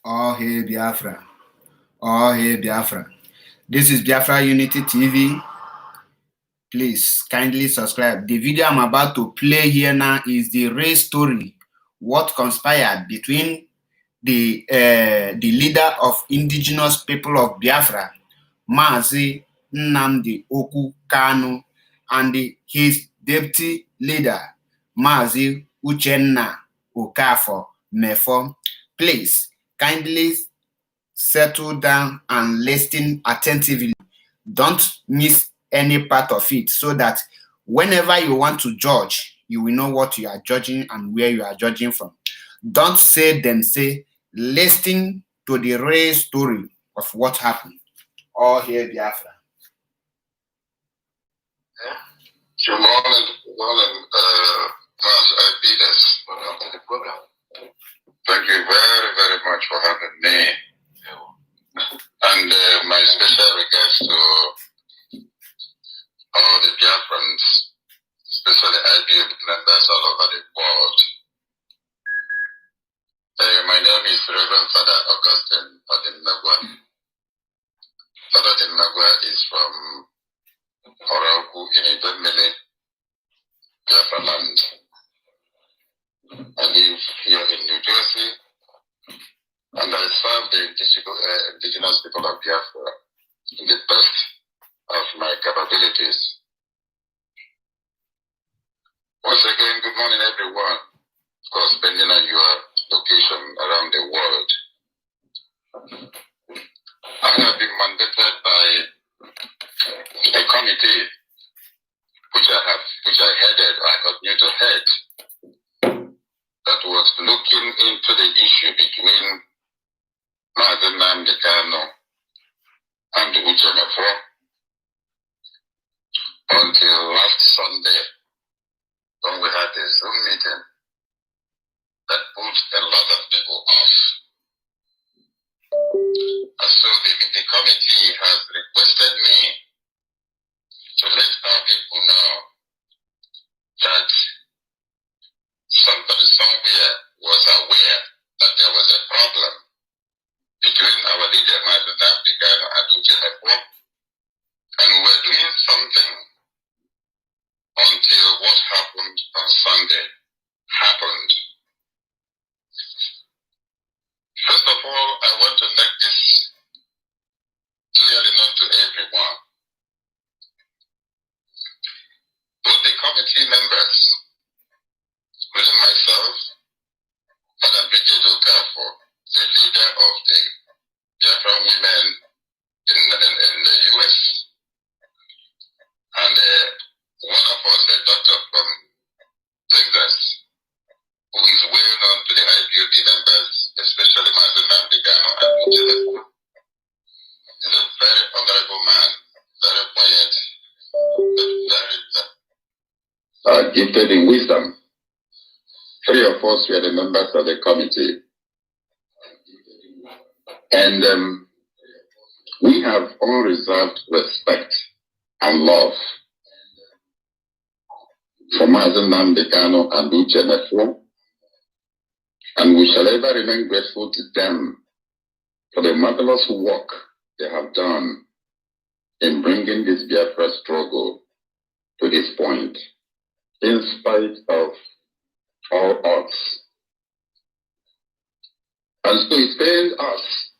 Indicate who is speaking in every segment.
Speaker 1: All hail Biafra. All hail Biafra. This is Biafra Unity TV. Please kindly subscribe. The video I'm about to play here now is the real story. What conspired between the leader of indigenous people of Biafra, Mazi Nnamdi Kanu, and his deputy leader, Mazi Uchenna mefor. Please kindly settle down and listen attentively. Don't miss any part of it so that whenever you want to judge, you will know what you are judging and where you are judging from. Don't say then say, listen to the real story of what happened. All here, Biafra.
Speaker 2: Good morning, Master Peters. Welcome to the program. Thank you very, very much for having me. And my special regards to all the Biafrans, especially IPA members all over the world. My name is Reverend Father Augustine Odinagwa. Father Odinagwa is from Orauku in Idemili, Biafra land. I live here in New Jersey, and I serve the indigenous people of Biafra in the best of my capabilities. Once again, good morning, everyone. Of course, depending on your location around the world. I have been mandated by a committee which I headed, I continue to head, that was looking into the issue between Nnamdi Kanu and uche mefor until last Sunday when we had a Zoom meeting that put a lot of people off. And so the committee has requested me to let our people know that somebody somewhere was aware that there was a problem between our leader, Nnamdi Kanu, and uche mefor, and we were doing something until what happened on Sunday happened. First of all, I want to make this clearly known to everyone. Both the committee members, including myself, Madam Bridget Okafor, the leader of the Biafra women in the U.S., and one of us, a doctor from Texas, who is well known to the IPOB members, especially Nnamdi Kanu and uche mefor. He's a very honorable man, very quiet, but very gifted in wisdom. Three of us were the members of the committee. And we have unreserved respect and love for Nnamdi Kanu and uche mefor, and we shall ever remain grateful to them for the marvelous work they have done in bringing this Biafra struggle to this point, in spite of all odds. And so it pained us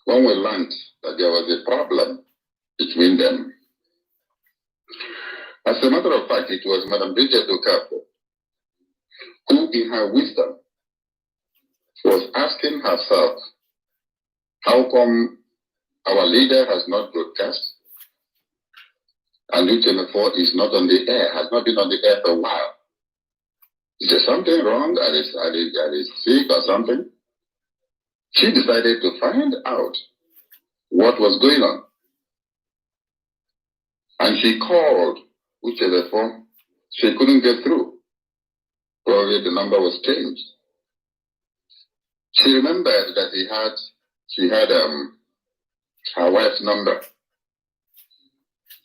Speaker 2: when we learned that there was a problem between them. As a matter of fact, it was Madam Bridget Okafor who, in her wisdom, was asking herself, how come our leader has not broadcast and uche mefor is not on the air, has not been on the air for a while? Is there something wrong? Are they sick or something? She decided to find out what was going on. And she called uche mefor. She couldn't get through. Probably the number was changed. She remembered that she had her wife's number.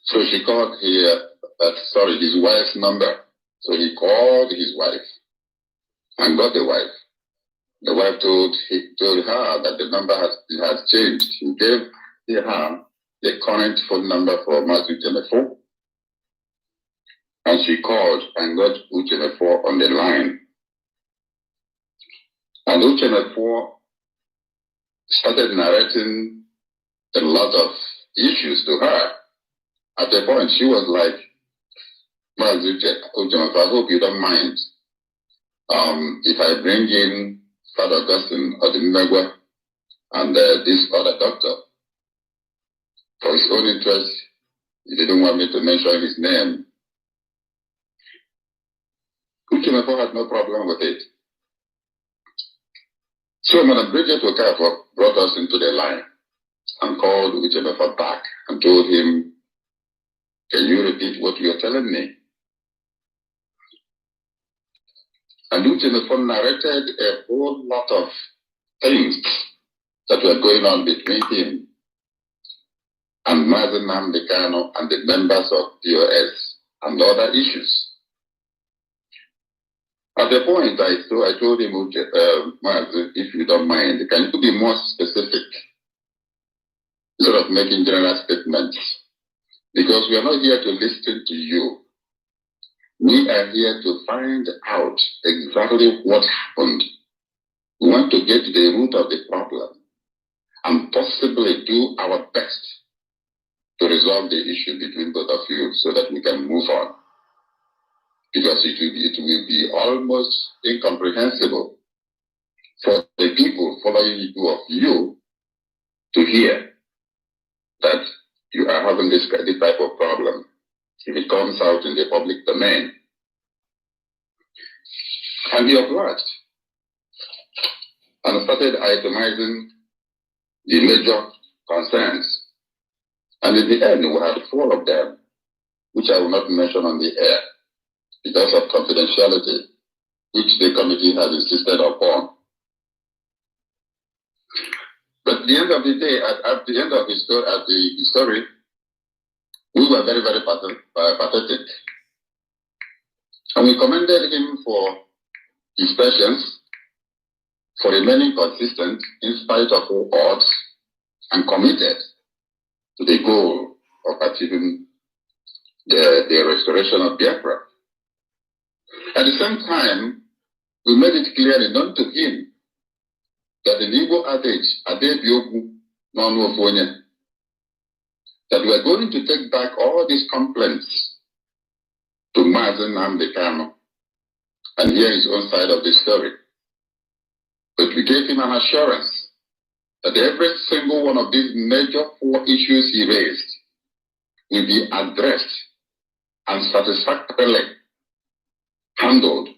Speaker 2: So she called his wife's number. So he called his wife and got the wife. The wife told her that the number has changed. He gave her the current phone number for mazi mefor, and she called and got uche mefor on the line. And uche mefor started narrating a lot of issues to her. At a point, she was like, mazi uche mefor, I hope you don't mind if I bring in Father Augustine or the Megwa and this other doctor. For his own interest, he didn't want me to mention his name. Uche mefor had no problem with it. So Madam Bridget Okafor brought us into the line and called Uche mefor back and told him, can you repeat what you're telling me? And Uche mefor narrated a whole lot of things that were going on between him and mazi Nnamdi Kanu and the members of DOS and other issues. At the point, I told him, Mazi, if you don't mind, can you be more specific instead of making general statements? Because we are not here to listen to you. We are here to find out exactly what happened. We want to get to the root of the problem and possibly do our best to resolve the issue between both of you so that we can move on. Because it will be almost incomprehensible for the people following the two of you to hear that you are having this type of problem if it comes out in the public domain. And he obliged and started itemizing the major concerns. And in the end, we had 4 of them, which I will not mention on the air because of confidentiality, which the committee has insisted upon. But at the end of the day, at the end of the story, we were very, very pathetic. And we commended him for his patience, for remaining consistent in spite of all odds, and committed to the goal of achieving the restoration of Biafra. At the same time, we made it clearly known to him that the Igbo adage, Adebiogu Nonuofonye, that we are going to take back all these complaints to mazi Nnamdi Kanu and hear his own side of the story. But we gave him an assurance that every single one of these major 4 issues he raised will be addressed and satisfactorily handled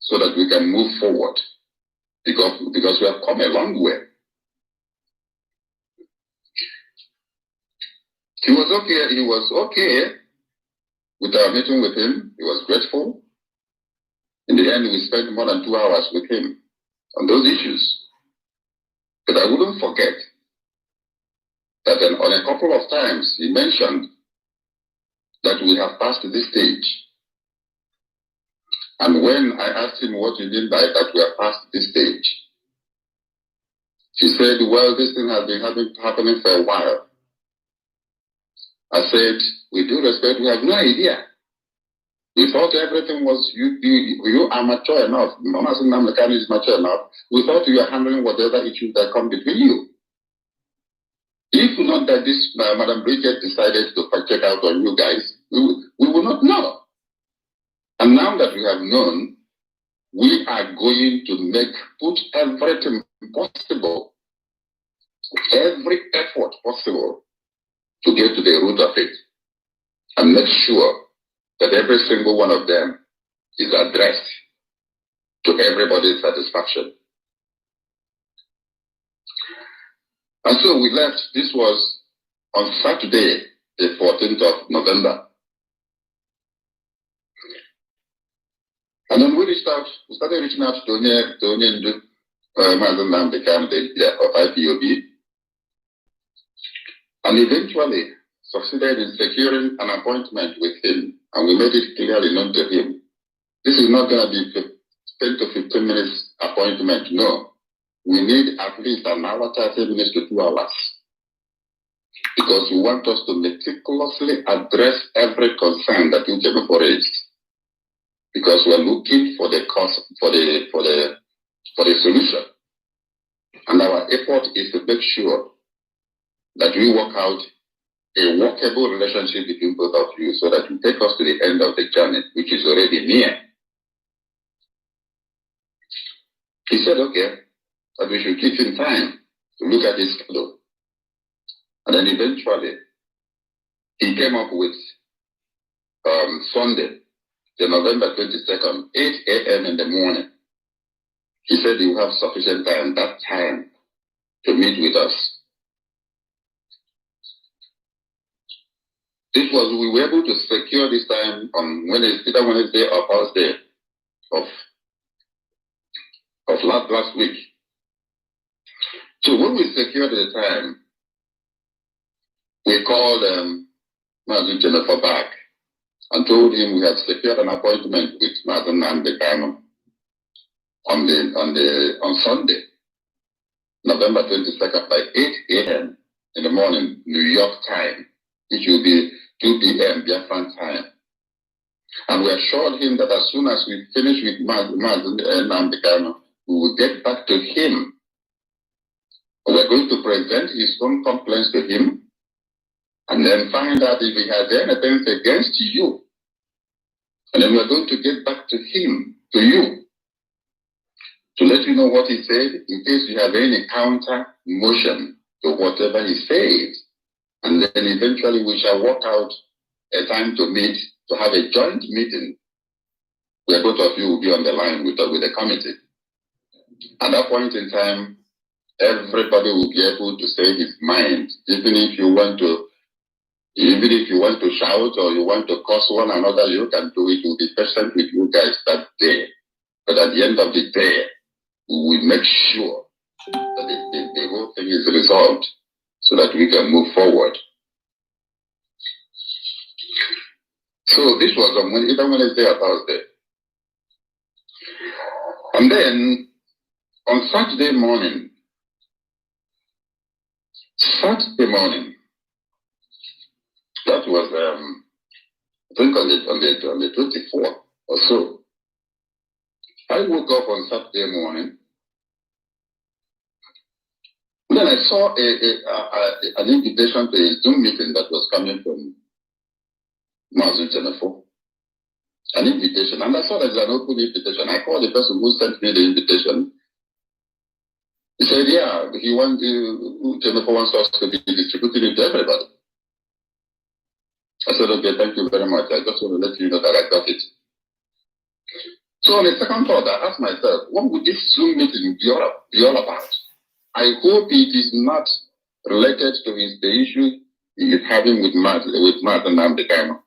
Speaker 2: so that we can move forward because we have come a long way. He was okay with our meeting with him. He was grateful. In the end, we spent more than 2 hours with him on those issues. But I wouldn't forget that on a couple of times he mentioned that we have passed this stage. And when I asked him what he meant by that we have passed this stage, he said, well, this thing has been happening for a while. I said, with due respect, we have no idea. We thought everything was, you are mature enough. Mazi Nnamdi Kanu is mature enough. We thought you were handling whatever issues that come between you. If not that this Madam Bridget decided to check out on you guys, we will not know. And now that we have known, we are going to put everything possible, every effort possible to get to the root of it and make sure that every single one of them is addressed to everybody's satisfaction. And so we left. This was on Saturday, the 14th of November. And then we started reaching out to Onyendu, mazi Nnamdi Kanu of IPOB, and eventually succeeded in securing an appointment with him, and we made it clearly known to him. This is not going to be 10 to 15 minutes appointment. No, we need at least an hour, 30 minutes to 2 hours. Because we want us to meticulously address every concern that you can raise. Because we're looking for the cause, for the solution. And our effort is to make sure that we work out a workable relationship between both of you so that you take us to the end of the journey, which is already near. He said, okay, that we should give him time to look at his schedule. And then eventually, he came up with Sunday, the November 22nd, 8 a.m. in the morning. He said he will have sufficient time, that time, to meet with us. We were able to secure this time on either Wednesday or Thursday of last week. So when we secured the time, we called mazi Jennifer back and told him we had secured an appointment with Nnamdi Kanu on Sunday, November 22nd by 8 a.m. in the morning, New York time, which will be 2 p.m. Biafran time. And we assured him that as soon as we finish with Nnamdi Kanu, we will get back to him. We're going to present his own complaints to him and then find out if he has anything against you. And then we're going to get back to him, to you, to let you know what he said in case you have any counter motion to whatever he says. And then eventually we shall work out a time to meet, to have a joint meeting where both of you will be on the line with the committee. At that point in time, everybody will be able to say his mind, even if you want to shout or you want to curse one another, you can do it. We'll be patient with you guys that day. But at the end of the day, we will make sure that the whole thing is resolved so that we can move forward. So this was on either Wednesday or Thursday. And then on Saturday morning, that was, I think on the 24th or so, I woke up on Saturday morning. Then I saw an invitation to a Zoom meeting that was coming from mazi Jennifer. An invitation. And I saw there's an open invitation. I called the person who sent me the invitation. He said, yeah, Jennifer wants us to be distributing it to everybody. I said, okay, thank you very much. I just want to let you know that I got it. So on the second thought, I asked myself, what would this Zoom meeting be all about? I hope it is not related to the issue he is having with Nnamdi Kanu.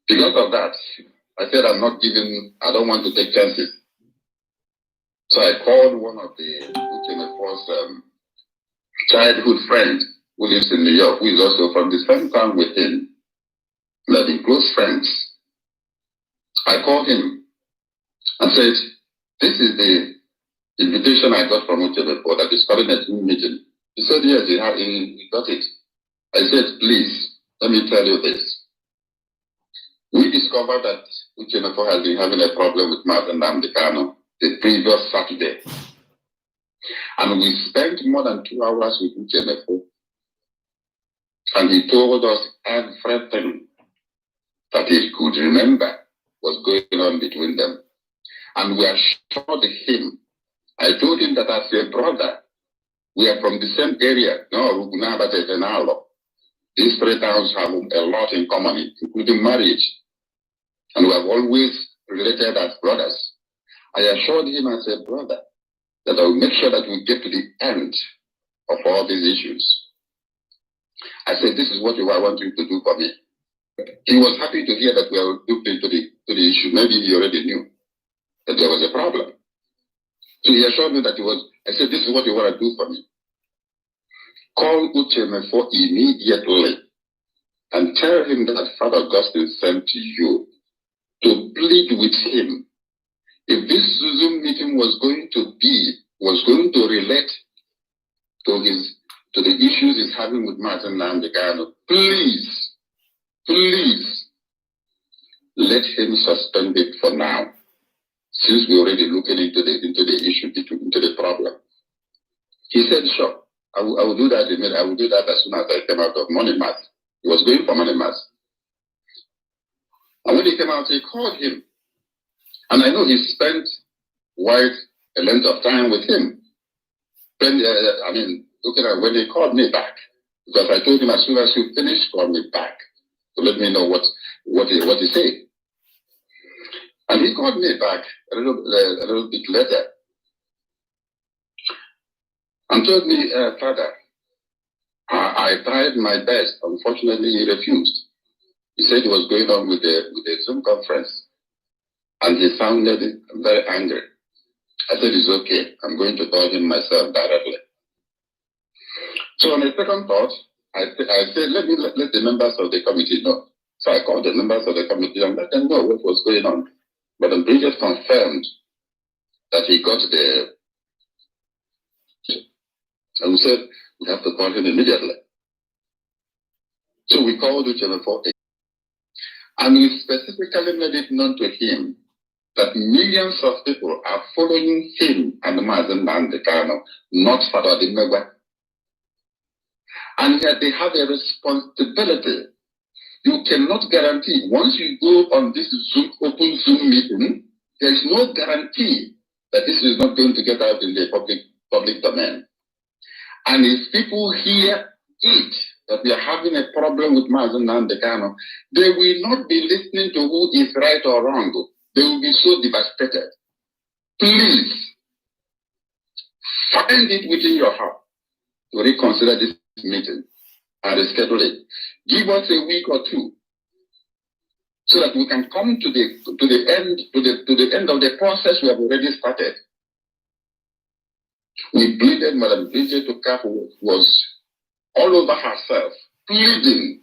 Speaker 2: Because of that, I said I don't want to take chances. So I called one of the childhood friends who lives in New York, who is also from the same town with him. They've been close friends. I called him and said, this is the invitation I got from Uche that is calling a Zoom meeting. He said, yes, he got it. I said, please, let me tell you this. We discovered that Uche has been having a problem with Nnamdi Kanu the previous Saturday. And we spent more than 2 hours with Uche. And he told us everything that he could remember was going on between them. And we assured him, I told him that as a brother, we are from the same area. No, these 3 towns have a lot in common, including marriage. And we have always related as brothers. I assured him as a brother that I will make sure that we get to the end of all these issues. I said, this is what I want you to do for me. He was happy to hear that we are looked into the issue. Maybe he already knew that there was a problem. So he assured me that I said, this is what you want to do for me. Call Uche Mefor immediately and tell him that Father Augustine sent to you to plead with him. If this Zoom meeting was going to relate to the issues he's having with Nnamdi Kanu, please let him suspend it for now, since we're already looking into the issue, into the problem. He said, sure, I will do that. I will do that as soon as I came out of Money Mass. He was going for Money Mass. And when he came out, he called him. And I know he spent quite a length of time with him. When he called me back, because I told him as soon as you finish, call me back to let me know what he said. And he called me back a little bit later and told me, Father, I tried my best. Unfortunately, he refused. He said he was going on with the Zoom conference, and he sounded very angry. I said, it's okay. I'm going to call him myself directly. So on a second thought, I said, let the members of the committee know. So I called the members of the committee and let them know what was going on. But the preacher confirmed that he got the... And we said, we have to call him immediately. So we called uche mefor, and we specifically made it known to him that millions of people are following him and Nnamdi Kanu, not Father Dimegwa. And yet they have a responsibility. You cannot guarantee, once you go on this open Zoom meeting, there is no guarantee that this is not going to get out in the public domain. And if people hear it, that we are having a problem with Nnamdi Kanu, they will not be listening to who is right or wrong. They will be so devastated. Please, find it within your heart to reconsider this meeting and reschedule it. Give us a week or two so that we can come to the end of the process we have already started. We pleaded Madam Bridget to Kafu was all over herself, pleading,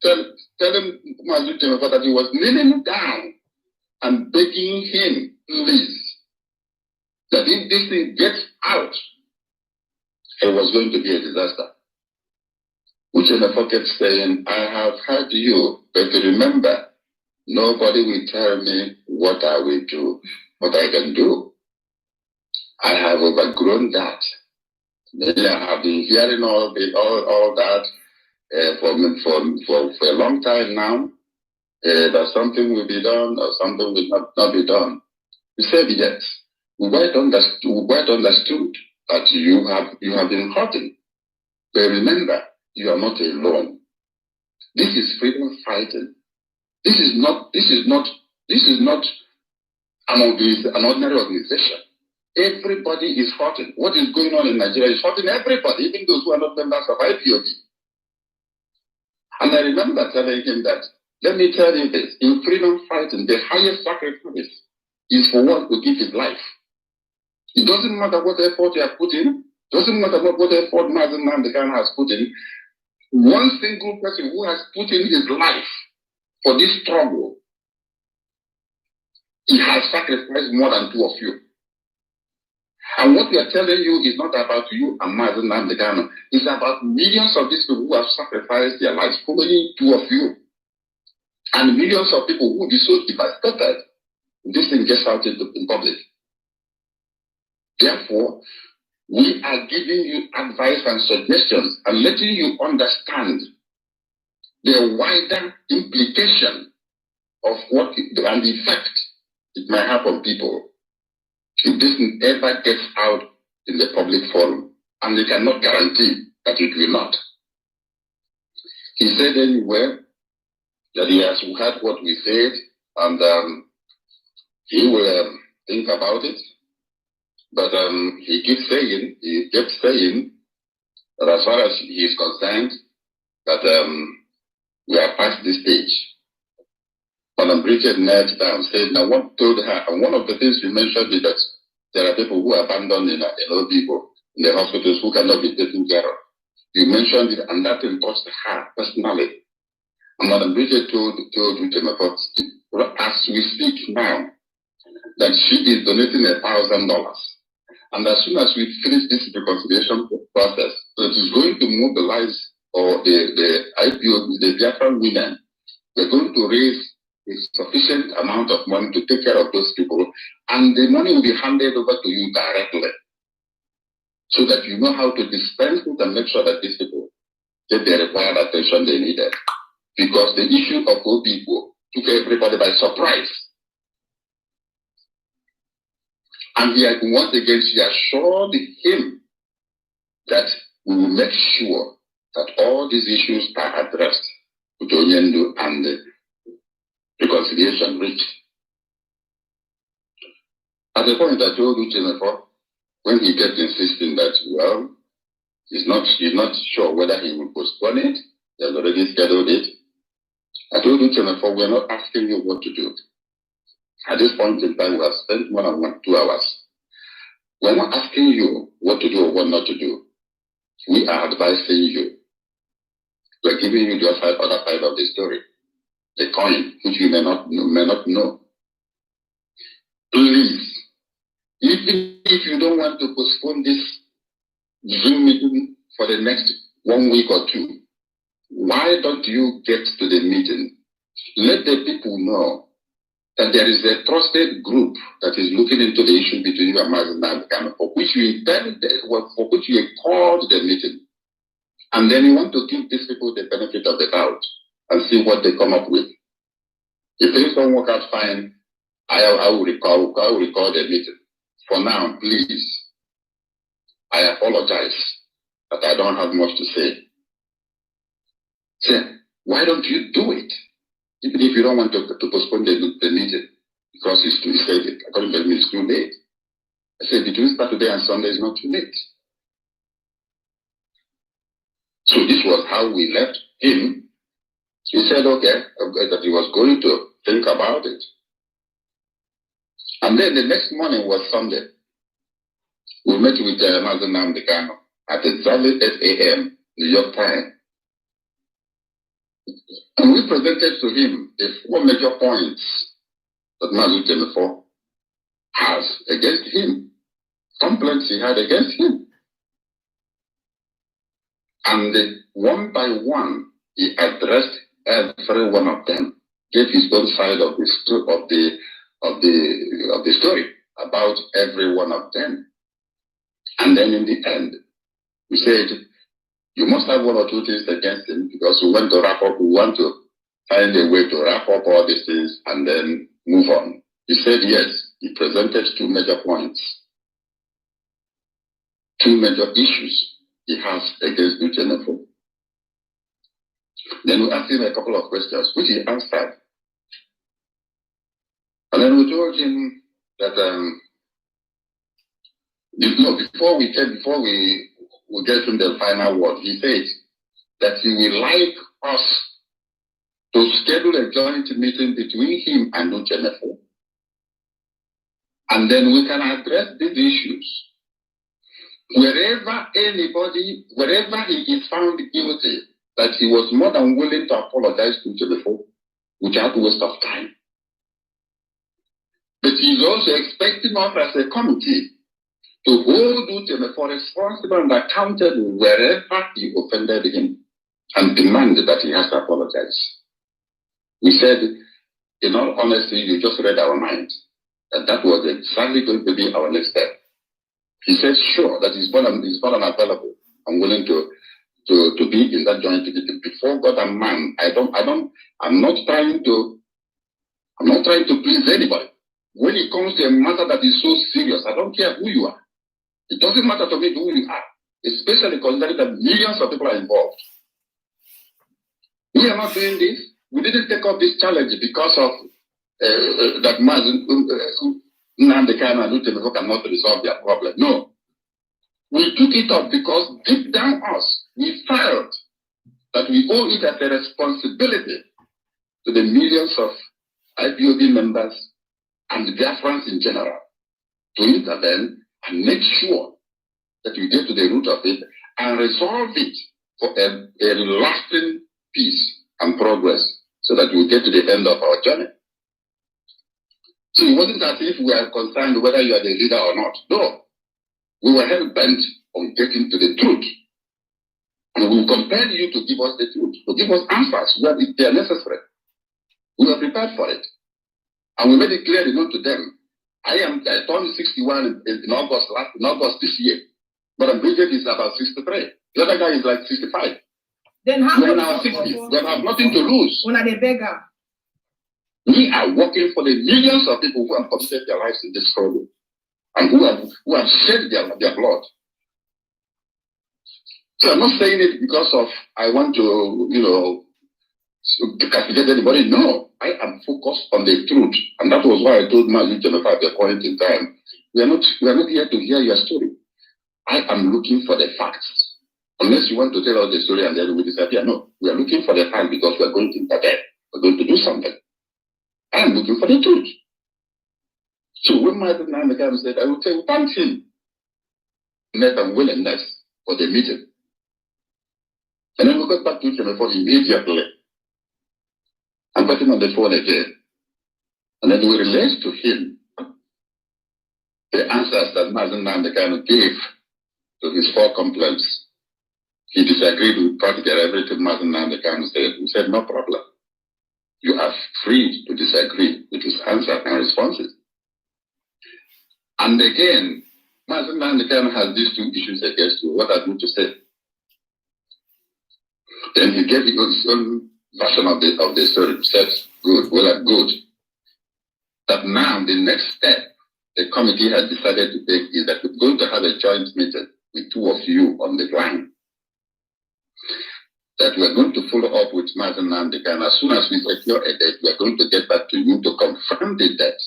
Speaker 2: telling Mazi that he was kneeling down and begging him, please, that if this thing gets out, it was going to be a disaster. Uche mefor kept saying, I have heard you, but remember, nobody will tell me what I will do, what I can do. I have overgrown that. I have been hearing all that for a long time now, that something will be done or something will not be done. We said yes. We quite understood that you have been hurting. But remember, you are not alone. This is freedom fighting. This is not an ordinary organization. Everybody is hurting. What is going on in Nigeria is hurting everybody, even those who are not members of IPOB. And I remember telling him that, let me tell you this, in freedom fighting, the highest sacrifice is for one to give his life. It doesn't matter what effort you have put in, doesn't matter what effort Nnamdi Kanu has put in. One single person who has put in his life for this struggle, he has sacrificed more than two of you. And what we are telling you is not about you and Nnamdi Kanu. It's about millions of these people who have sacrificed their lives, following two of you. And millions of people who will be so devastated if this thing gets out in public. Therefore, we are giving you advice and suggestions and letting you understand the wider implication of what and the effect it might have on people if this ever gets out in the public forum. And we cannot guarantee that it will not. He said anyway that he has heard what we said and he will think about it. But he kept saying that as far as he is concerned, that we are past this stage. Madam Bridget knelt down, said, now what told her, and one of the things you mentioned is that there are people who are abandoned in people in the hospitals who cannot be taken care of. You mentioned it, and that touched her personally. And Madam Bridget told uche mefor, as as we speak now, that she is donating $1,000. And as soon as we finish this reconciliation process, it is going to mobilize the IPO, the Biafran women. We're going to raise a sufficient amount of money to take care of those people, and the money will be handed over to you directly, so that you know how to dispense it and make sure that these people get the required attention they needed. Because the issue of OBIPO took everybody by surprise. And once again, she assured him that we will make sure that all these issues are addressed with Onyendo and the reconciliation reached. At the point I told Uche, when he kept insisting that, well, he's not sure whether he will postpone it, he has already scheduled it. I told Uche, we're not asking you what to do. At this point in time, we have spent more than 2 hours. We're not asking you what to do or what not to do. We are advising you. We're giving you the other side of the story, the coin, which you may not know. Please, even if you don't want to postpone this Zoom meeting for the next 1 week or 2, why don't you get to the meeting? Let the people know that there is a trusted group that is looking into the issue between you and Nnamdi Kanu, for which you called the meeting. And then you want to give these people the benefit of the doubt and see what they come up with. If things don't work out fine, I will recall the meeting. For now, please, I apologize that I don't have much to say. Say, why don't you do it? Even if you don't want to postpone the meeting, because it's too late. According to me, it's too late. I said, between Saturday and Sunday is not too late. So this was how we left him. He said, okay, that he was going to think about it. And then the next morning was Sunday. We met with Nnamdi Kanu at exactly 8 a.m. New York time. And we presented to him the 4 major points that Mefor has against him, complaints he had against him. And one by one, he addressed every one of them, gave his own side of the story about every one of them. And then in the end, we said, you must have 1 or 2 things against him, because we want to wrap up. We want to find a way to wrap up all these things and then move on. He said yes. He presented 2 major points, 2 major issues he has against Uche. Then we asked him a couple of questions, which he answered. And then we told him that before we get to the final word, he said that he would like us to schedule a joint meeting between him and Uche. And then we can address these issues. Wherever he is found guilty, that he was more than willing to apologize to Uche without waste of time. But he's also expecting us as a committee to hold Uche responsible and accountable wherever he offended him, and demand that he has to apologize. We said, in all honesty, you just read our mind, and that was exactly going to be our next step. He said, sure, that he's more than available. I'm willing to be in that joint meeting. Before God and man, I'm not trying to please anybody. When it comes to a matter that is so serious, I don't care who you are. It doesn't matter to me who you are, especially considering that millions of people are involved. We are not doing this. We didn't take up this challenge because of that Nnamdi Kanu and Uche cannot resolve their problem. No. We took it up because deep down us, we felt that we owe it as a responsibility to the millions of IPOB members and the Biafrans in general to intervene and make sure that we get to the root of it and resolve it for a lasting peace and progress, so that we get to the end of our journey. So it wasn't as if we are concerned whether you are the leader or not. No. We were hell bent on getting to the truth. And we will compel you to give us the truth, to give us answers where they are necessary. We were prepared for it. And we made it clearly known to them. I turned 61 in August this year. But Bridget is about 63. The other guy is like 65.
Speaker 3: Then how
Speaker 2: we are now 60. We have nothing to lose.
Speaker 3: When are they beggar?
Speaker 2: We are working for the millions of people who have committed their lives in this struggle and who have shed their blood. So I'm not saying it because of I want to, castigate anybody. No, I am focused on the truth. And that was why I told Mazi Jennifer at the point in time, we are not here to hear your story. I am looking for the facts. Unless you want to tell us the story and then we disappear. No, we are looking for the facts because we are going to intervene. We're going to do something. I am looking for the truth. So when Nnamdi Kanu said, I will tell you, thank him. And willingness for the meeting. And then we got back to him immediately. I'm putting on the phone again. And then we relayed to him the answers that Nnamdi Kanu gave to his 4 complaints. He disagreed with practically everything Nnamdi Kanu said. We said, no problem. You are free to disagree with his answers and responses. And again, Nnamdi Kanu has these 2 issues against you. What are you to say? Then he gave his own version of the story. He said, good, good. That now the next step the committee has decided to take is that we're going to have a joint meeting with 2 of you on the line. That we're going to follow up with Nnamdi Kanu. As soon as we secure a date, we're going to get back to you to confirm the date.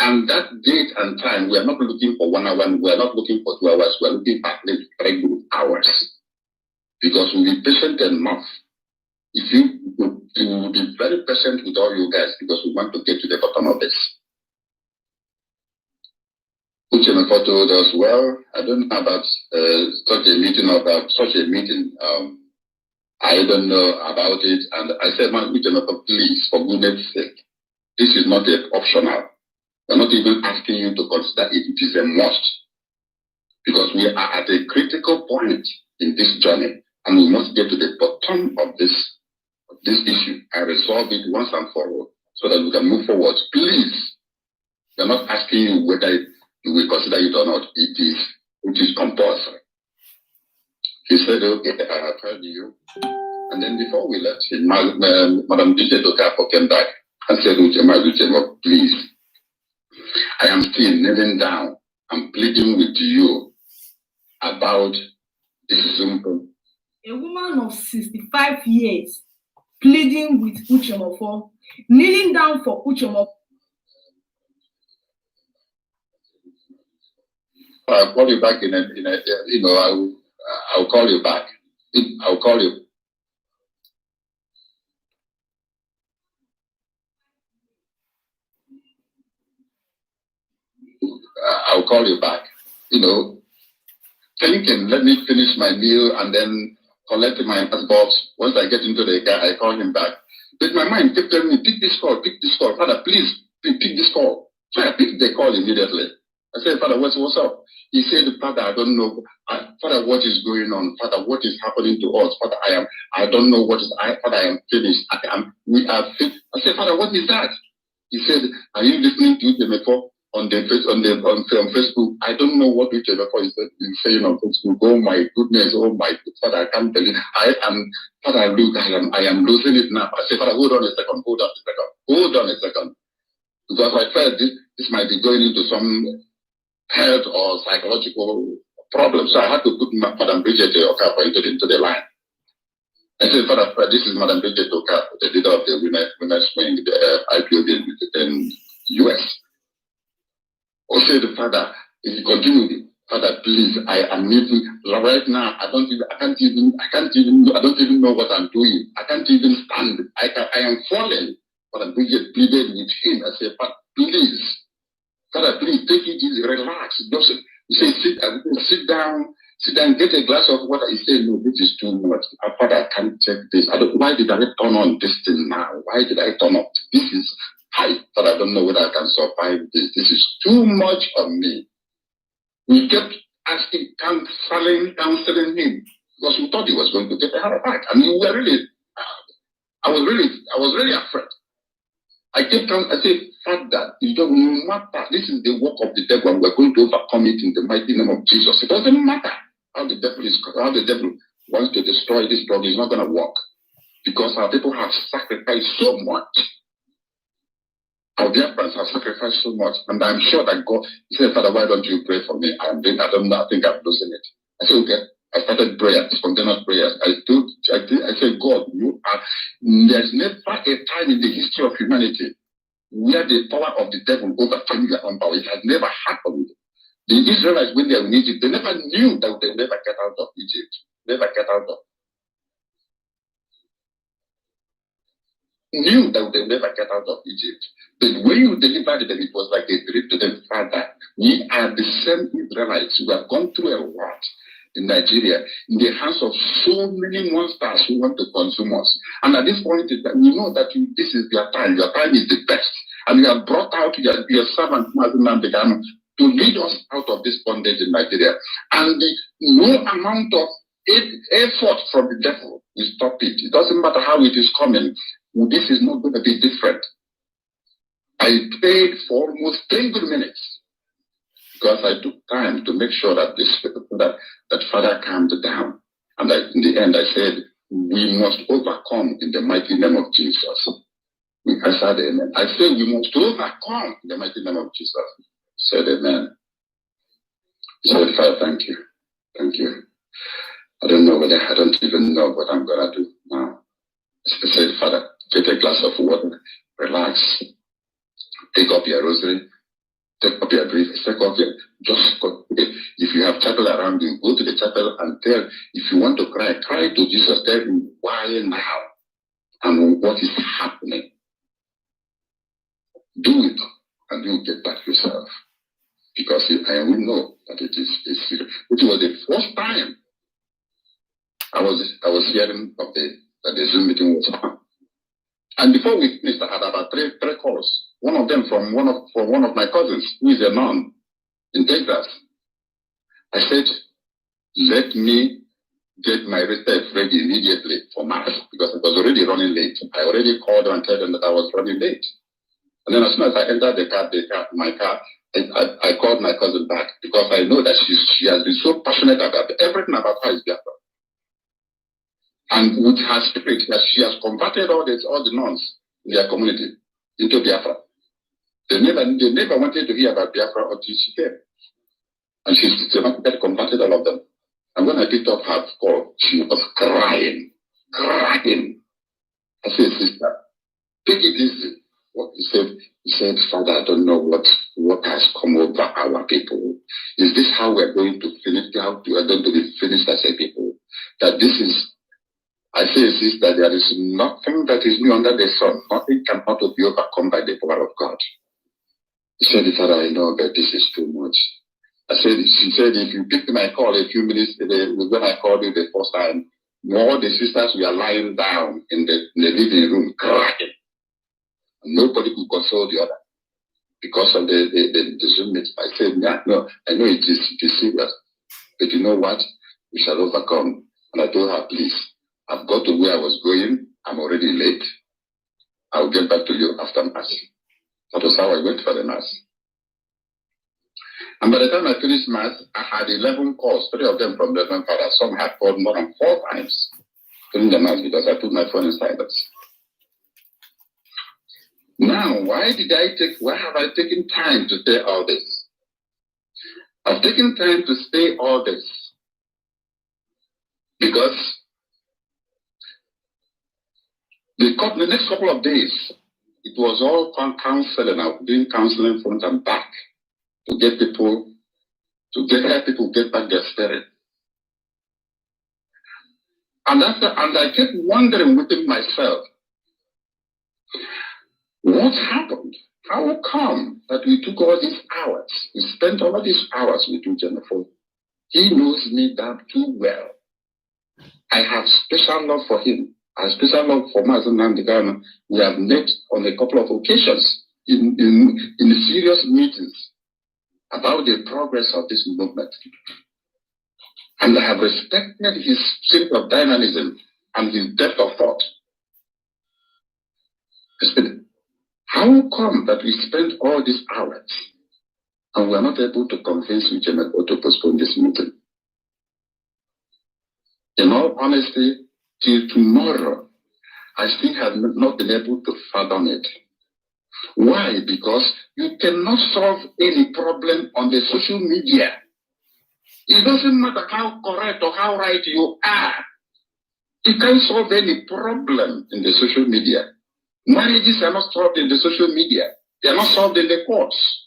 Speaker 2: And that date and time, we are not looking for 1 hour, we are not looking for 2 hours, we are looking at least 3 good hours. Because we'll be patient enough. If you will be very patient with all you guys because we want to get to the bottom of this. Uche mefor told us, well, I don't know about such a meeting. I don't know about it. And I said, man, Uche mefor, please, for goodness sake, this is not optional. We're not even asking you to consider it. It is a must. Because we are at a critical point in this journey. And we must get to the bottom of this issue and resolve it once and for all so that we can move forward. Please, we're not asking you whether you will consider it or not. It is compulsory. He said, okay, I have heard you. And then before we left him, Madam DJ Okafor came back and said, Uche, please, I am still kneeling down and pleading with you about this Zoom.
Speaker 3: A woman of 65 years pleading with Uche mefor, kneeling down for Uche mefor.
Speaker 2: I'll call you back I'll call you back. I'll call you. I'll call you back. Thinking, let me finish my meal and then collect my passport. Once I get into the car, I call him back. But my mind kept telling me, pick this call. Father, please, pick this call. So I picked the call immediately. I said, Father, what's up? He said, Father, I don't know. Father, what is going on? Father, what is happening to us? Father, I don't know what is. Father, I am finished. We are finished. I said, Father, what is that? He said, are you listening to the mefor on Facebook? I don't know what Uche mefor is saying on Facebook. Oh my goodness, Father, I can't believe. Father, look, I am losing it now. I said, Father, hold on a second. Because I felt this might be going into some health or psychological problem. So I had to put Madam Bridget Okafor into the line. I said, Father, this is Madam Bridget Okafor, the leader of the Women's Wing, the IPOB in US. I said, Father, if you continue, Father, please, I am meeting right now. I don't even know what I'm doing. I can't even stand. I am falling. Father Bridget pleaded with him. I said, Father, please, take it easy, relax. He said, sit down, get a glass of water. He said, no, this is too much. Father, I can't take this. Why did I turn on this thing now? Why did I turn off? This is I thought, I don't know whether I can survive this. This is too much on me. We kept asking, counseling him, because we thought he was going to get a heart attack. I mean, we were really, I was really afraid. I kept on, I said, Father, it doesn't matter. This is the work of the devil, and we're going to overcome it in the mighty name of Jesus. It doesn't matter how the devil wants to destroy this drug. It's not going to work, because our people have sacrificed so much. Our dear friends have sacrificed so much, and I'm sure that God, he said, Father, why don't you pray for me? I don't know, I think I'm losing it. I said, okay. I started prayer, spontaneous prayers. I said, God, there's never a time in the history of humanity where the power of the devil overcame your own power. It has never happened. The Israelites, when they were in Egypt, they never knew that they would never get out of Egypt. Never get out of. Knew that they would never get out of Egypt. But when you delivered them, it was like a dream to them, Father. We are the same Israelites who have gone through a lot in Nigeria, in the hands of so many monsters who want to consume us. And at this point, we know that this is your time. Your time is the best. And you have brought out your servant, Nnamdi Kanu, to lead us out of this bondage in Nigeria. And no amount of effort from the devil will stop it. It doesn't matter how it is coming. This is not going to be different. I prayed for almost 10 good minutes, because I took time to make sure that that Father calmed down. And in the end, I said, we must overcome in the mighty name of Jesus. I said, amen. I said, we must overcome in the mighty name of Jesus. He said, amen. He said, Father, thank you. Thank you. I don't even know what I'm going to do now. I said, Father, take a glass of water, relax, take up your rosary, take up your brief, take up your, if you have chapel around you, go to the chapel and tell, if you want to cry to Jesus, tell him why now and what is happening. Do it, and you'll get back yourself. Because I will know that it is serious. It was the first time I was hearing of that the Zoom meeting was on. And before we finished, I had about three calls. One of them from one of my cousins, who is a nun in Texas. I said, let me get my research ready immediately for Mass, because it was already running late. I already called her and told them that I was running late. And then as soon as I entered my car, I called my cousin back, because I know that she has been so passionate about everything about her is Biafra. And with her spirit, that she has converted all the nuns in their community into Biafra. They never wanted to hear about Biafra until she came. And she converted all of them. And when I picked up her call, she was crying. I said, sister, take it easy. He said, Father, I don't know what has come over our people. Is this how we're going to finish? How we are going to be finished as a people? That this is, I say, sister, there is nothing that is new under the sun. Nothing cannot be overcome by the power of God. He said, Father, I know that this is too much. She said, if you picked my call a few minutes when I called you the first time, all the sisters were lying down in the living room crying. Nobody could console the other because of the Zoom meeting. I said, no, I know it is serious, but you know what? We shall overcome. And I told her, please, I've got to where I was going. I'm already late. I'll get back to you after Mass. That was how I went for the Mass. And by the time I finished Mass, I had 11 calls, 3 of them from the Reverend Father. Some had called more than 4 times during the Mass because I put my phone in silence. Now, why have I taken time to say all this? I've taken time to say all this because the next couple of days, it was all counseling. I was doing counseling front and back to help people get back their spirit. And I kept wondering within myself, what happened? How come that we took all these hours? We spent all these hours with Uche Mefor. He knows me that too well. I have special love for him. I have special love for Mazi Nnamdi Kanu. We have met on a couple of occasions in serious meetings about the progress of this movement. And I have respected his sense of dynamism and his depth of thought. How come that we spend all these hours and we are not able to convince Uche Mefor to postpone this meeting? In all honesty, till tomorrow, I still have not been able to fathom it. Why? Because you cannot solve any problem on the social media. It doesn't matter how correct or how right you are. You can't solve any problem in the social media. Marriages are not solved in the social media. They are not solved in the courts.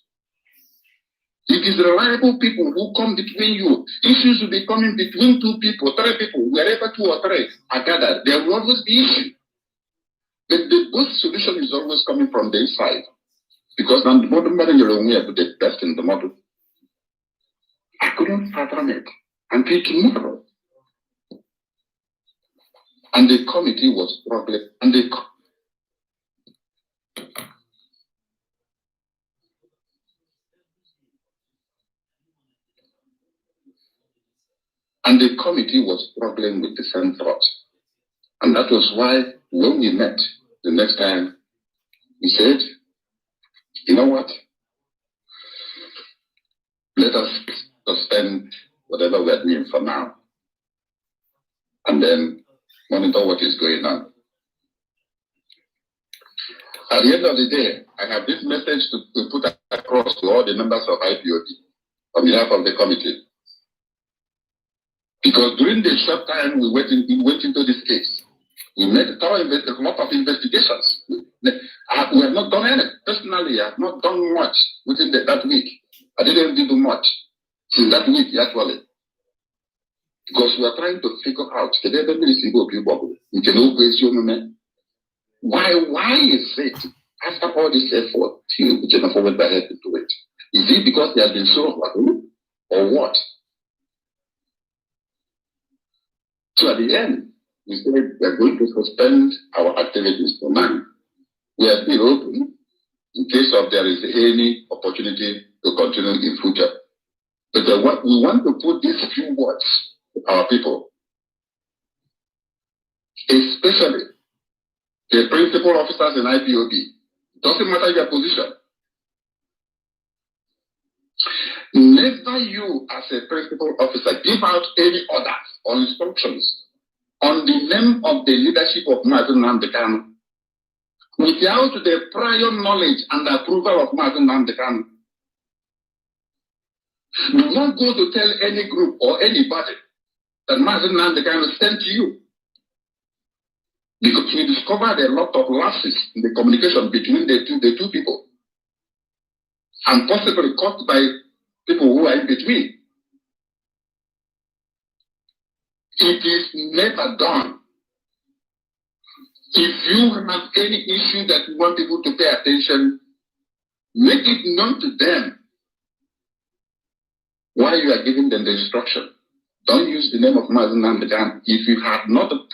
Speaker 2: It is reliable people who come between you. Issues will be coming between two people, three people, wherever two or three are gathered. There will always be issues. But the good solution is always coming from the inside. Because now the modern manager will put the best in the model. I couldn't fathom it until tomorrow. And the committee was struggling. And the committee was struggling with the same thought. And that was why when we met the next time, we said, you know what? Let us suspend whatever we're doing for now. And then monitor what is going on. At the end of the day, I have this message to put across to all the members of IPOB on behalf of the committee. Because during the short time we went into this case, we made a lot of investigations. We have not done anything. Personally, I have not done much within that week. I didn't do much since that week, actually. Because we are trying to figure out why is it, after all this effort, you cannot forward by head to do it? Is it because they have been so hard, or what? So at the end, we said we are going to suspend our activities for now. We are still open in case of there is any opportunity to continue in future. But we want to put these few words to our people, especially the principal officers in IPOB. Doesn't matter your position. Never you, as a principal officer, give out any orders or instructions on the name of the leadership of Nnamdi Kanu without the prior knowledge and approval of Nnamdi Kanu. Do not go to tell any group or anybody that Nnamdi Kanu sent to you. Because we discovered a lot of lapses in the communication between the two people. And possibly caused by people who are in between. It is never done. If you have any issue that you want people to pay attention, make it known to them why you are giving them the instruction. Don't use the name of Nnamdi Kanu if you have not if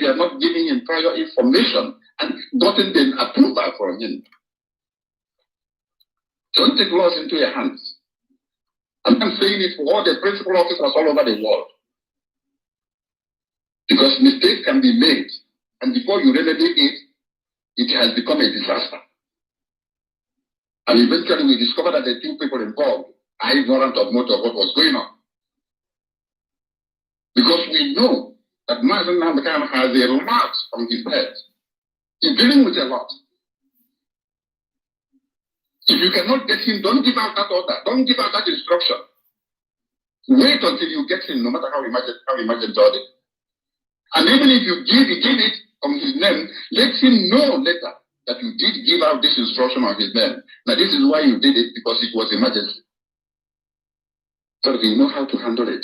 Speaker 2: you are not giving him prior information and gotten the approval from him. Don't take laws into your hands. And I'm saying it for all the principal officers all over the world. Because mistakes can be made, and before you remedy it, it has become a disaster. And eventually we discovered that the two people involved are ignorant of most of what was going on. Because we know that Nnamdi Kanu has a lot on his head. He's dealing with a lot. If you cannot get him, don't give out that order. Don't give out that instruction. Wait until you get him, no matter how imagined it. And even if you give it on his name, let him know later that you did give out this instruction on his name. Now this is why you did it, because it was emergency. So that you know how to handle it.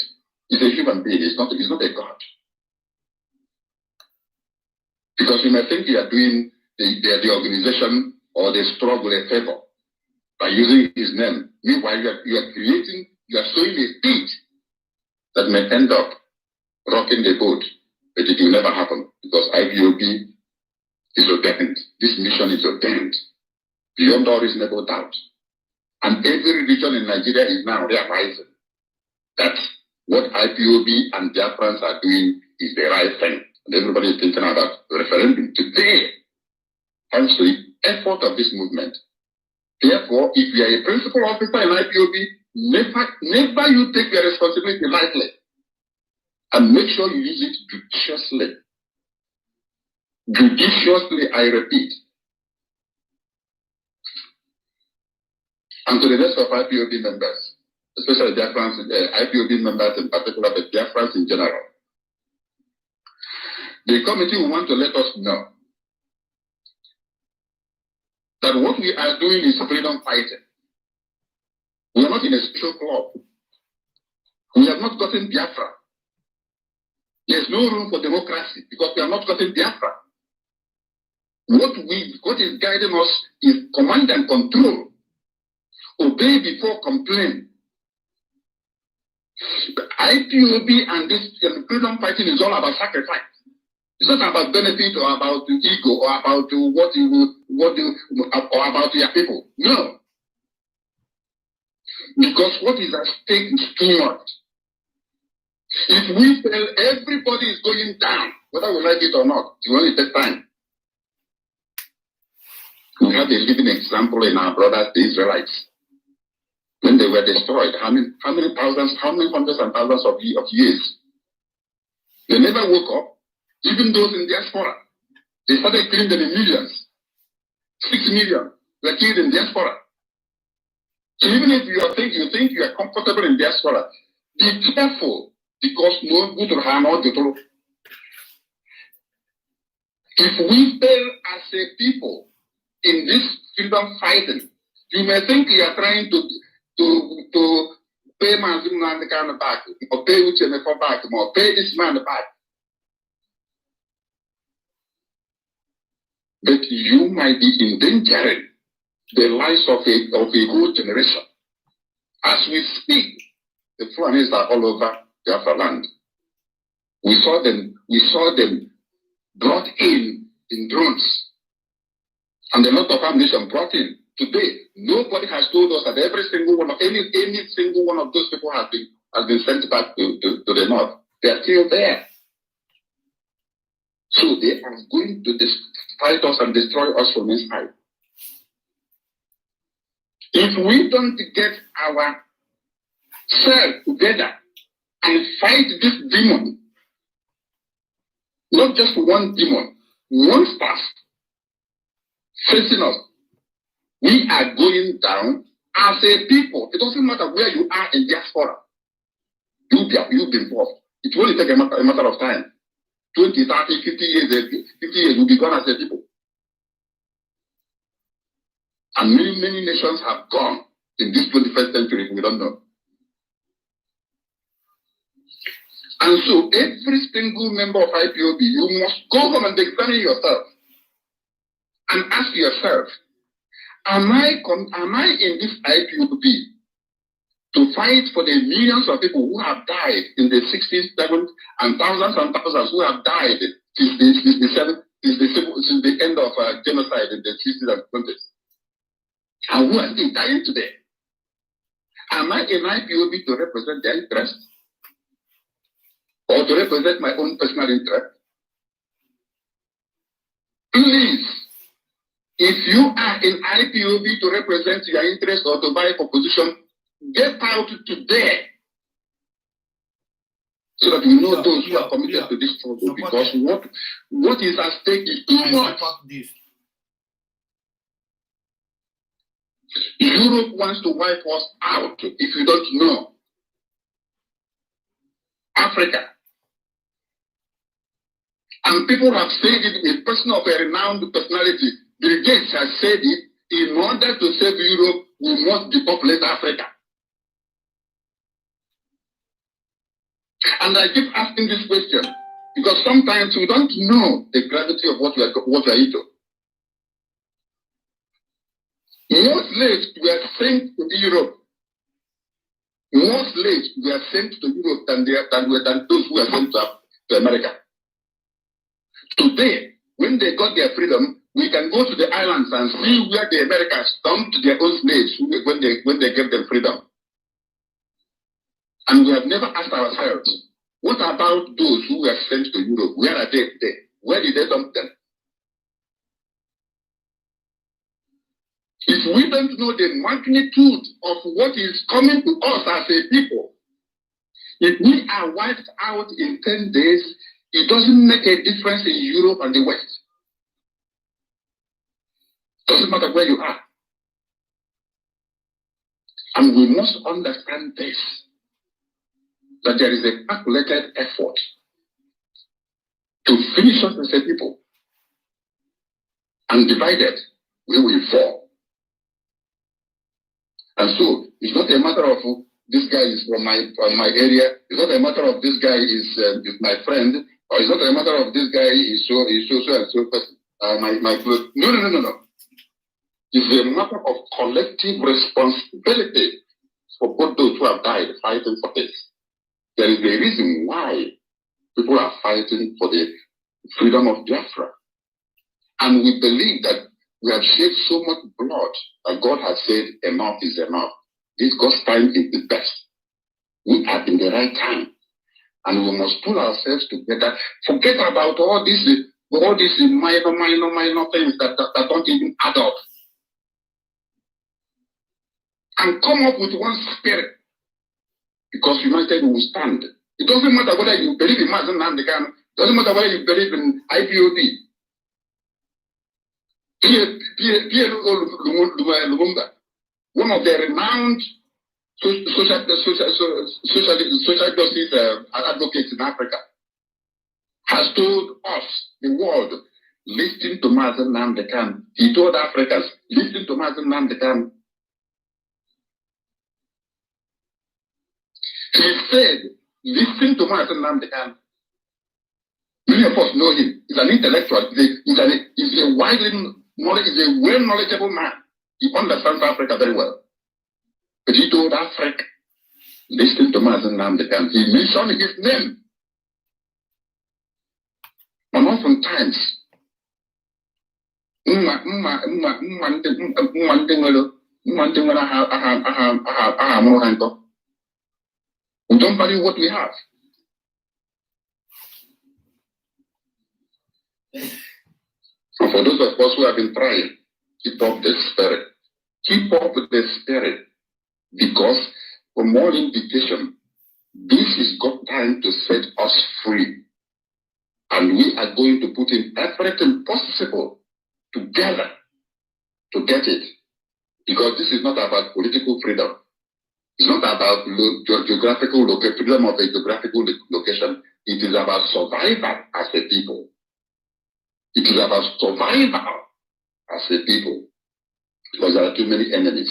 Speaker 2: He's a human being, he's not a god. Because you may think you are doing the organization or the struggle a favor by using his name. Meanwhile, you are sowing a seed that may end up rocking the boat, but it will never happen because IPOB is ordained. This mission is ordained beyond all reasonable doubt. And every region in Nigeria is now realizing that what IPOB and Biafrans are doing is the right thing. And everybody is thinking about the referendum today. Thanks to the effort of this movement. Therefore, if you are a principal officer in IPOB, never you take your responsibility lightly. And make sure you use it judiciously. Judiciously, I repeat. And to the rest of IPOB members, especially Biafrans, IPOB members in particular, but Biafrans in general, the committee will want to let us know that what we are doing is freedom fighting. We are not in a social club. We have not gotten Biafra. There's no room for democracy because we have not gotten Biafra. What is guiding us is command and control. Obey before complain. The IPOB and this freedom fighting is all about sacrifice. It's not about benefit or about ego or about or about your people. No. Because what is at stake is too much. If we fail, everybody is going down, whether we like it or not. It will only take time. We have a living example in our brothers, the Israelites. When they were destroyed, how many hundreds and thousands of years? They never woke up. Even those in diaspora, they started killing them in millions. 6 million were killed in diaspora. So even if you think you are comfortable in diaspora, be careful because no good or harm or good. If we fail as a people in this freedom fighting, you may think you are trying to pay mazi Nnamdi Kanu back, or pay uche mefor back, or pay this man back. But you might be endangering the lives of a whole generation. As we speak, the Fulanis are all over Biafra land. We saw them brought in drones. And a lot of ammunition brought in. Today, nobody has told us that every single one of any single one of those people has been sent back to the north. They are still there. So they are going to fight us and destroy us from inside. If we don't get ourselves together and fight this demon, not just one demon, monsters facing us, we are going down as a people. It doesn't matter where you are in diaspora. You'll be involved. It will only take a matter of time. 20, 30, 50 years, we'll be gone as a people. And many nations have gone in this 21st century, we don't know. And so every single member of IPOB, you must go home and examine yourself and ask yourself, am I in this IPOB to fight for the millions of people who have died in the 60s, 70s, and thousands who have died since the end of genocide in the 60s and 70s? And who are still dying today? Am I in IPOB to represent their interests? Or to represent my own personal interest? Please, if you are in IPOB to represent your interest or to buy for position, get out today. So that we know those who are committed to this struggle, because what is at stake is too much. Europe wants to wipe us out, if you don't know. Africa. And people have said it, a person of a renowned personality, Bill Gates has said it, in order to save Europe, we must depopulate Africa. And I keep asking this question, because sometimes we don't know the gravity of what we are into. More slaves were sent to Europe. More slaves were sent to Europe than those who were sent to America. Today, when they got their freedom, we can go to the islands and see where the Americans dumped their own slaves when they gave them freedom. And we have never asked ourselves, what about those who were sent to Europe? Where are they today? Where did they dump them? If we don't know the magnitude of what is coming to us as a people, if we are wiped out in 10 days, it doesn't make a difference in Europe and the West. Doesn't matter where you are. And we must understand this, that there is a calculated effort to finish us as a people. And divided, we will fall. And so, it's not a matter of this guy is from my area. It's not a matter of this guy is my friend, or it's not a matter of this guy is so and so person. My close. No. It's a matter of collective responsibility for both those who have died fighting for this. There is a reason why people are fighting for the freedom of Biafra. And we believe that we have shed so much blood that God has said enough is enough. This God's time is the best. We are in the right time. And we must pull ourselves together. Forget about all these minor things that don't even add up. And come up with one spirit. Because united we will stand. It doesn't matter whether you believe in mazi Nnamdi Kanu. It doesn't matter whether you believe in IPOB. Lumumba, one of the renowned social justice advocates in Africa, has told us, the world, listen to mazi Nnamdi Kanu. He told Africans, listen to mazi Nnamdi Kanu. He said, listen to mazi Nnamdi Kanu. Many of us know him. He's an intellectual. He's a well knowledgeable man. He understands Africa very well. But he told Africa, listen to mazi Nnamdi Kanu. He mentioned his name. And oftentimes, we don't value what we have. And for those of us who have been trying, keep up the spirit. Keep up the spirit. Because from all indication, this is God's time to set us free. And we are going to put in everything possible together to get it. Because this is not about political freedom. It's not about geographical freedom of a geographical location. It is about survival as a people. It is about survival as a people. Because there are too many enemies.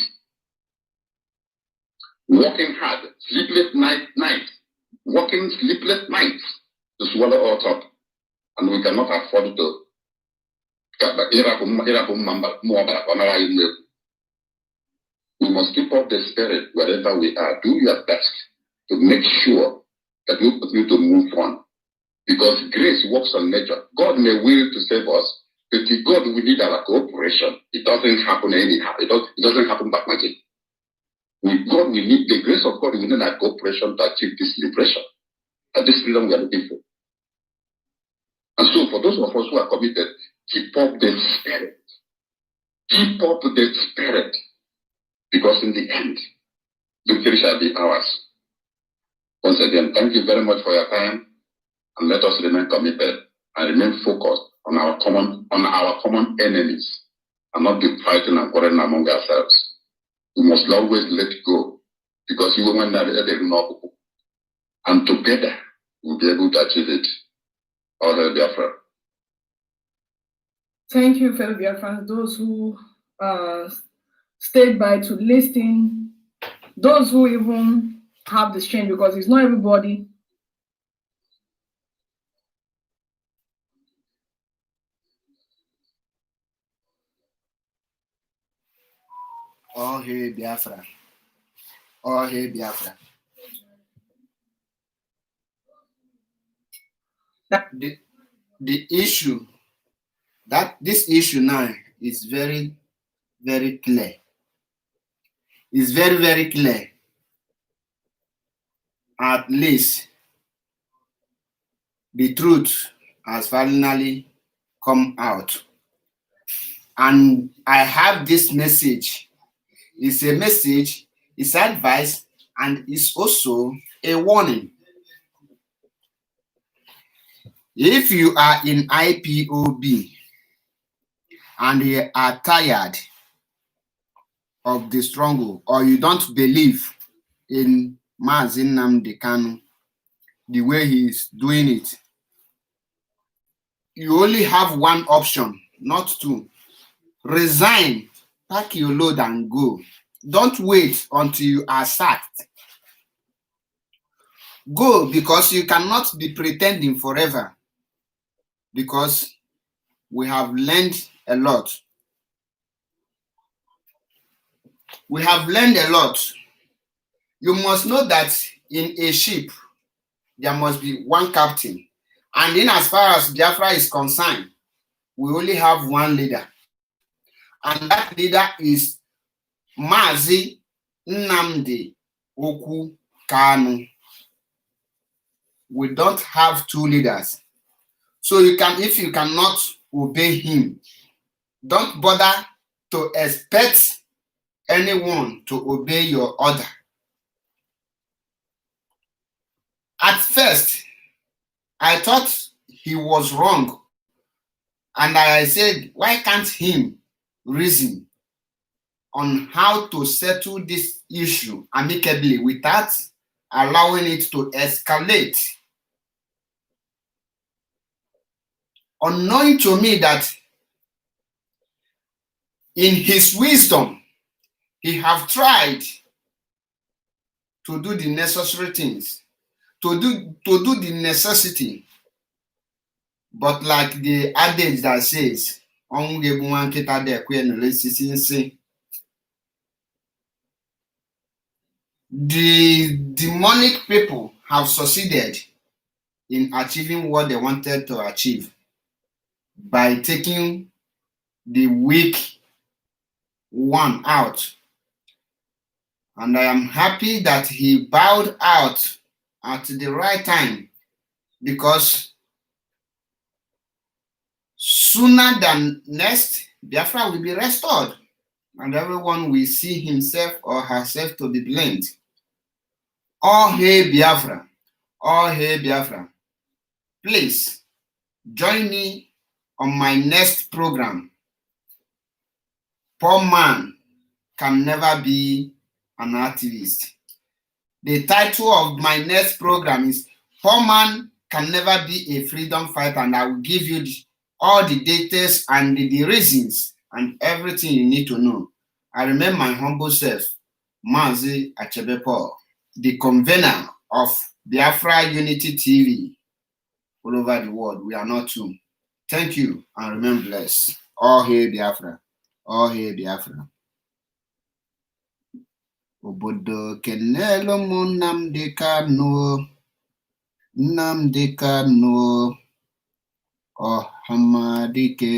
Speaker 2: Working hard, sleepless nights, working sleepless nights to swallow us up. And we cannot afford to. We must keep up the spirit wherever we are. Do your best to make sure that we continue to move on. Because grace works on nature. God may will to save us, but with God we need our cooperation. It doesn't happen anyhow. It doesn't happen by magic. With God we need the grace of God. We need our cooperation to achieve this liberation and this freedom we are looking for. And so for those of us who are committed, keep up the spirit. Keep up the spirit. Because in the end, victory shall be ours. Once again, thank you very much for your time. And let us remain committed and remain focused on our common enemies and not be fighting and quarreling among ourselves. We must always let go because you will know, and together we'll be able to achieve it. All the Biafra.
Speaker 3: Thank you, fellow Biafrans, those who stayed by to listen, those who even have the strength, because it's not everybody.
Speaker 1: Oh, hey, Biafra. Oh, hey, Biafra. The issue that this issue now is very, very clear. It's very, very clear. At least the truth has finally come out. And I have this message. It's a message, it's advice, and it's also a warning. If you are in IPOB and you are tired of the struggle, or you don't believe in mazi Nnamdi Kanu, the way he is doing it, you only have one option, not two. Resign, pack your load and go. Don't wait until you are sacked. Go, because you cannot be pretending forever, because we have learned a lot. We have learned a lot. You must know that in a ship, there must be one captain. And in as far as Biafra is concerned, we only have one leader. And that leader is Mazi Nnamdi Kanu. We don't have two leaders. So if you cannot obey him, don't bother to expect anyone to obey your order. At first, I thought he was wrong. And I said, why can't him reason on how to settle this issue amicably without allowing it to escalate? Unknowing to me that in his wisdom, he have tried to do the necessary things, to do the necessity. But like the adage that says, the demonic people have succeeded in achieving what they wanted to achieve by taking the weak one out. And I am happy that he bowed out at the right time, because sooner than next, Biafra will be restored and everyone will see himself or herself to be blamed. All hail Biafra, all hail Biafra. Please join me on my next program. Poor man can never be an activist. The title of my next program is Poor Man Can Never Be a Freedom Fighter, and I will give you all the details and the reasons and everything you need to know. I remain my humble self, Mazi Paul, the convener of Biafra Unity TV all over the world. We are not two. Thank you and remain blessed. All hail Biafra. All hail Biafra. Obodo kenelo mu Nnamdi Kanu. Nnamdi Kanu. Ọhamadike.